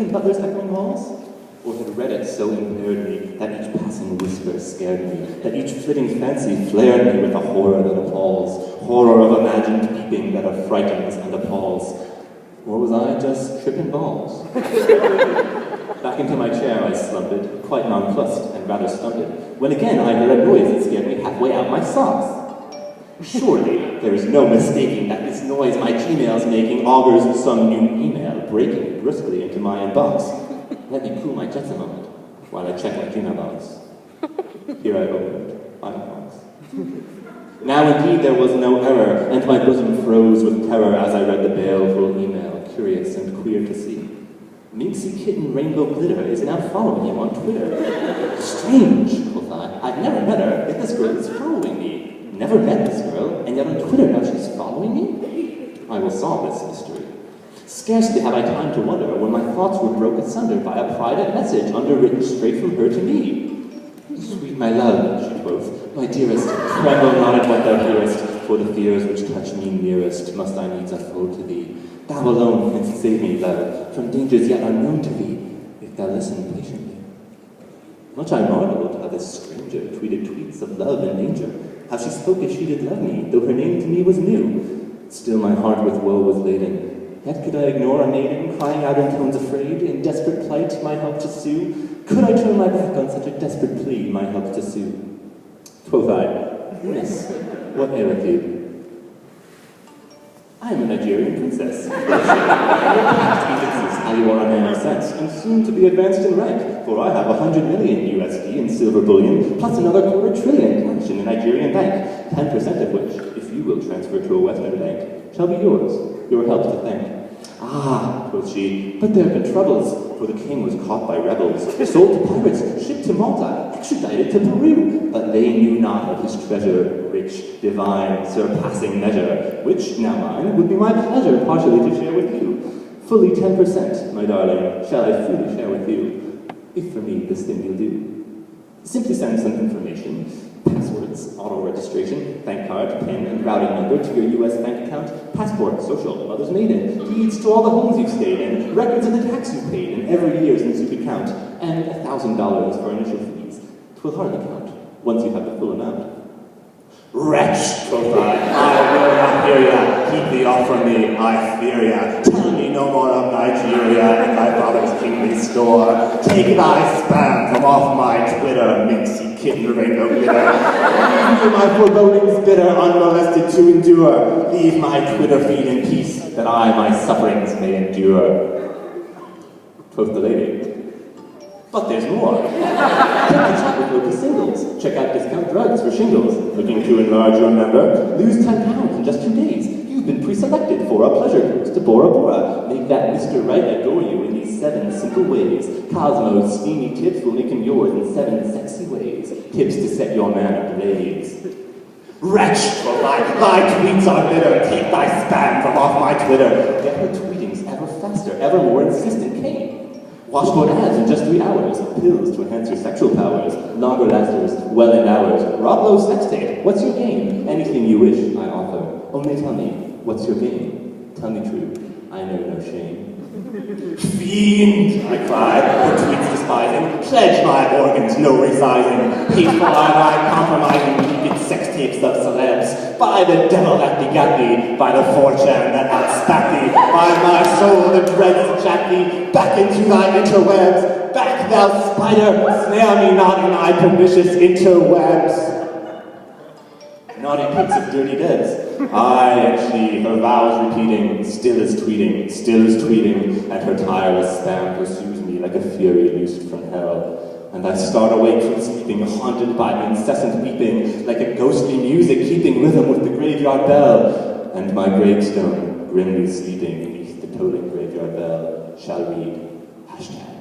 in Butler's echoing halls? Or had read it so impaired me that each passing whisper scared me, that each flitting fancy flared me with a horror that appalls, horror of imagined peeping that affrightens and appalls? Or was I just tripping balls? Back into my chair I slumbered, quite nonplussed and rather stunted, when again I heard a noise that scared me halfway out my socks. Surely there is no mistaking that this noise my Gmail's making augurs some new email breaking briskly into my inbox. Let me cool my jets a moment while I check my Gmail box. Here I opened Firefox. Now indeed there was no error, and my bosom froze with terror as I read the baleful email, curious and queer to see. Minxie Kitten Rainbow Glitter is now following him on Twitter. Strange, quoth I. I've never met her, yet this girl is following me. Never met this girl, and yet on Twitter now she's following me? I will solve this mystery. Scarcely had I time to wonder when my thoughts were broke asunder by a private message underwritten straight from her to me. Sweet my love, she quoth, my dearest, tremble not at what thou hearest, for the fears which touch me nearest must I needs unfold to thee. Thou alone canst save me, love, from dangers yet unknown to thee, if thou listen patiently. Much I marveled how this stranger tweeted tweets of love and danger, how she spoke as she did love me, though her name to me was new. Still my heart with woe was laden. Yet could I ignore a maiden crying out in tones afraid, in desperate plight, my help to sue? Could I turn my back on such a desperate plea, my help to sue? Quoth I, Miss, what aileth you? I am a Nigerian princess. How you are a man of sense, and soon to be advanced in rank, for I have 100 million USD in silver bullion, plus another $250 billion cash in a Nigerian bank, 10% of which, if you will transfer to a Western bank, shall be yours, your help to thank. Ah, quoth she, but there have been troubles, for the king was caught by rebels, sold to pirates, shipped to Malta, extradited to Peru, but they knew not of his treasure, rich, divine, surpassing measure, which, now mine, would be my pleasure partially to share with you. Fully 10%, my darling, shall I freely share with you, if for me this thing you'll do. Simply send some information, passwords, auto-registration, bank card, PIN, and routing number to your US bank account, passport, social, mother's maiden, deeds to all the homes you've stayed in, records of the tax you paid in every year since you could count, and $1,000 for initial fees. 'Twill hardly count, once you have the full amount. Wretch, quoth I will not hear ya, keep thee off from me, I fear ya. Tell me no more of Nigeria and thy father's kingly store. Take thy spam from off my Twitter, Minxie Kitten Rainbow Glitter. Leave my forebodings bitter, unmolested to endure. Leave my Twitter feed in peace, that I my sufferings may endure. Quoth the lady. But there's more. Take the chat with local singles. Check out discount drugs for shingles. Looking to enlarge your member? Lose 10 pounds in just 2 days. You've been pre-selected for a pleasure cruise to Bora Bora. Make that Mr. Right adore you in these 7 simple ways. Cosmo's steamy tips will make him yours in 7 sexy ways. Tips to set your man ablaze. Wretch, quoth I, thy tweets are bitter. Take thy spam from off my Twitter. Get her tweetings ever faster, ever more insistent came. Washboard ads in just 3 hours. Pills to enhance your sexual powers. Longer lasters, well-end hours. Rob Lowe's sex tape. What's your game? Anything you wish, I offer. Only tell me, what's your game? Tell me true. I know no shame. Fiend, I cried, her tweets despising. Pledge my organs, no resizing. Hateful are thy compromising leaked sex tapes of celebs. By the devil that begat thee, by the 4chan that outspat thee, by my soul that dreads to chat thee, back into thy interwebs. Back, thou spider, snare me not in thy pernicious interwebs. Naughty pics of dirty deads. I and she, her vows repeating, still is tweeting, and her tireless spam pursues me like a fury loosed from hell. And I start awake from sleeping, haunted by incessant weeping, like a ghostly music keeping rhythm with the graveyard bell. And my gravestone, grimly sleeping beneath the tolling graveyard bell, shall read #FML.